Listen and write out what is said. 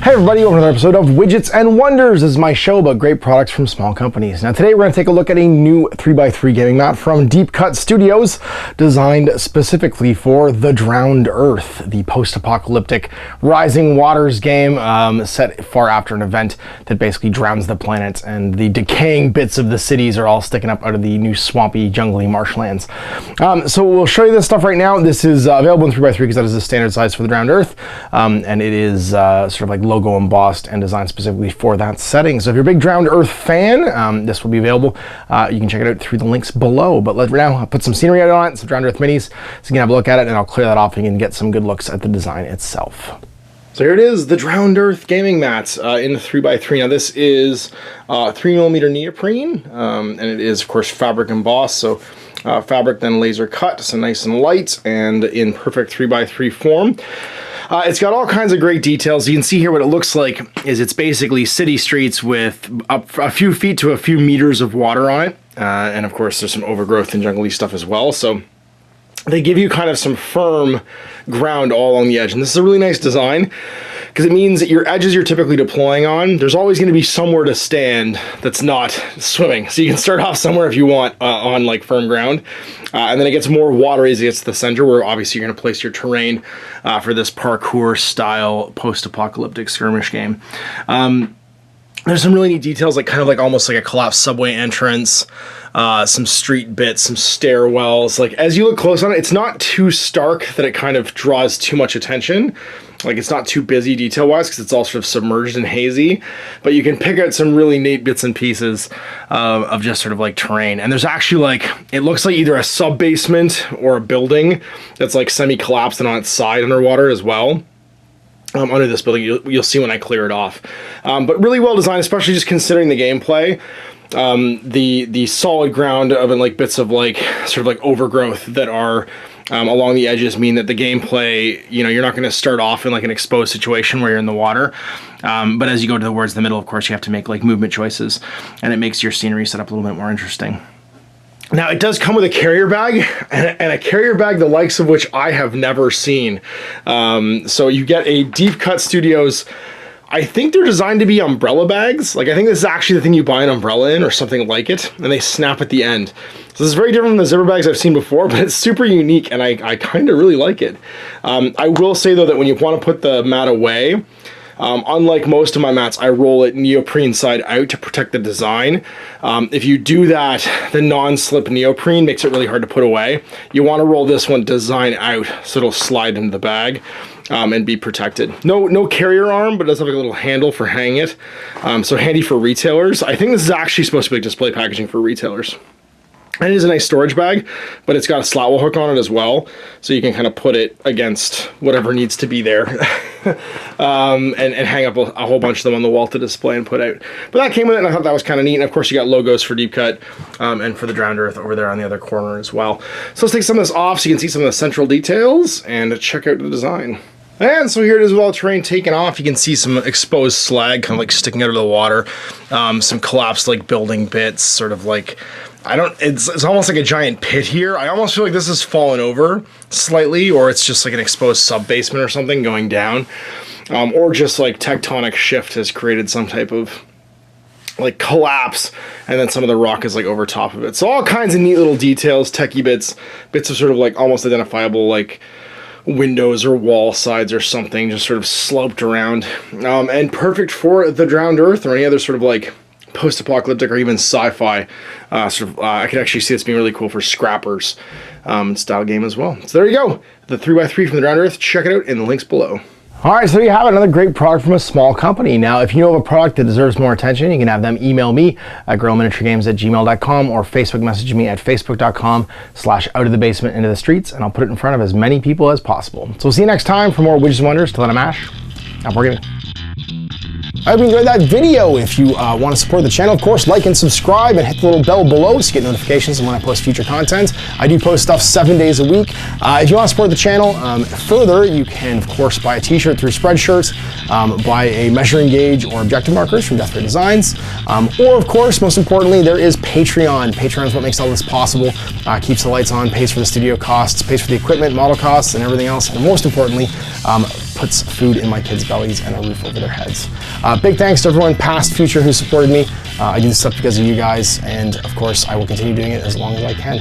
Hey everybody, welcome to another episode of Widgets and Wonders. This is my show about great products from small companies. Now today we're going to take a look at a new 3x3 gaming mat from Deep Cut Studios, designed specifically for the Drowned Earth, the post-apocalyptic Rising Waters game set far after an event that basically drowns the planet, and the decaying bits of the cities are all sticking up out of the new swampy, jungly marshlands. So we'll show you this stuff right now. This is available in 3x3 because that is the standard size for the Drowned Earth, and it is sort of like logo embossed and designed specifically for that setting. So if you're a big Drowned Earth fan, this will be available. You can check it out through the links below. But right now, I'll put some scenery out on it, some Drowned Earth minis, so you can have a look at it, and I'll clear that off and you can get some good looks at the design itself. So here it is, the Drowned Earth gaming mat in the 3x3. Now this is 3mm neoprene, and it is of course fabric embossed. So fabric then laser cut, so nice and light and in perfect 3x3 form. It's got all kinds of great details. You can see here what it looks like is it's basically city streets with a few feet to a few meters of water on it. And of course there's some overgrowth and jungly stuff as well. So they give you kind of some firm ground all along the edge. And this is a really nice design because it means that your edges you're typically deploying on, there's always going to be somewhere to stand that's not swimming. So you can start off somewhere if you want on like firm ground. And then it gets more watery as it gets to the center, where obviously you're going to place your terrain for this parkour style post-apocalyptic skirmish game. There's some really neat details, like kind of like almost like a collapsed subway entrance, some street bits, some stairwells. Like as you look close on it, it's not too stark that it kind of draws too much attention. Like it's not too busy detail-wise because it's all sort of submerged and hazy, but you can pick out some really neat bits and pieces of just sort of like terrain. And there's actually like, it looks like either a sub-basement or a building that's like semi-collapsed and on its side underwater as well. Under this building, you'll see when I clear it off. But really well designed, especially just considering the gameplay. The solid ground of like bits of like sort of like overgrowth that are along the edges mean that the gameplay, you know, you're not going to start off in like an exposed situation where you're in the water. But as you go towards the middle, of course, you have to make like movement choices, and it makes your scenery set up a little bit more interesting. Now, it does come with a carrier bag, and a carrier bag the likes of which I have never seen. So you get a Deep Cut Studios, I think they're designed to be umbrella bags. Like, I think this is actually the thing you buy an umbrella in or something like it, and they snap at the end. So this is very different from the zipper bags I've seen before, but it's super unique, and I kind of really like it. I will say, though, that when you want to put the mat away, unlike most of my mats, I roll it neoprene side out to protect the design. If you do that, the non-slip neoprene makes it really hard to put away. You want to roll this one design out so it'll slide into the bag and be protected. No carrier arm, but it does have like a little handle for hanging it. So handy for retailers. I think this is actually supposed to be like display packaging for retailers. And it is a nice storage bag, but it's got a slot wheel hook on it as well, so you can kind of put it against whatever needs to be there and hang up a whole bunch of them on the wall to display and put out. But that came with it, and I thought that was kind of neat. And of course, you got logos for Deep Cut and for the Drowned Earth over there on the other corner as well. So let's take some of this off so you can see some of the central details and check out the design. And so here it is with all the terrain taken off. You can see some exposed slag kind of like sticking out of the water. Some collapsed like building bits, sort of like, it's almost like a giant pit here. I almost feel like this has fallen over slightly, or it's just like an exposed sub-basement or something going down. Or just like tectonic shift has created some type of like collapse, and then some of the rock is like over top of it. So all kinds of neat little details, techie bits of sort of like almost identifiable like windows or wall sides or something, just sort of sloped around, and perfect for the Drowned Earth or any other sort of like post-apocalyptic or even sci-fi I could actually see this being really cool for scrappers style game as well. So there you go, the 3x3 from the Drowned Earth. Check it out in the links below. All right, so there you have it, another great product from a small company. Now, if you know of a product that deserves more attention, you can have them email me at guerrillaminiaturegames@gmail.com or Facebook message me at facebook.com/outofthebasement into the streets, and I'll put it in front of as many people as possible. So we'll see you next time for more Widgets and Wonders. Till then, I'm Ash. I'm forgetting. I hope you enjoyed that video. If you want to support the channel, of course, like and subscribe and hit the little bell below to get notifications when I post future content. I do post stuff 7 days a week. If you want to support the channel further, you can, of course, buy a t-shirt through Spreadshirt, buy a measuring gauge or objective markers from Death Ray Designs, or, of course, most importantly, there is Patreon. Patreon is what makes all this possible, keeps the lights on, pays for the studio costs, pays for the equipment, model costs, and everything else, and most importantly, puts food in my kids' bellies and a roof over their heads. Big thanks to everyone past, future, who supported me. I do this stuff because of you guys, and of course I will continue doing it as long as I can.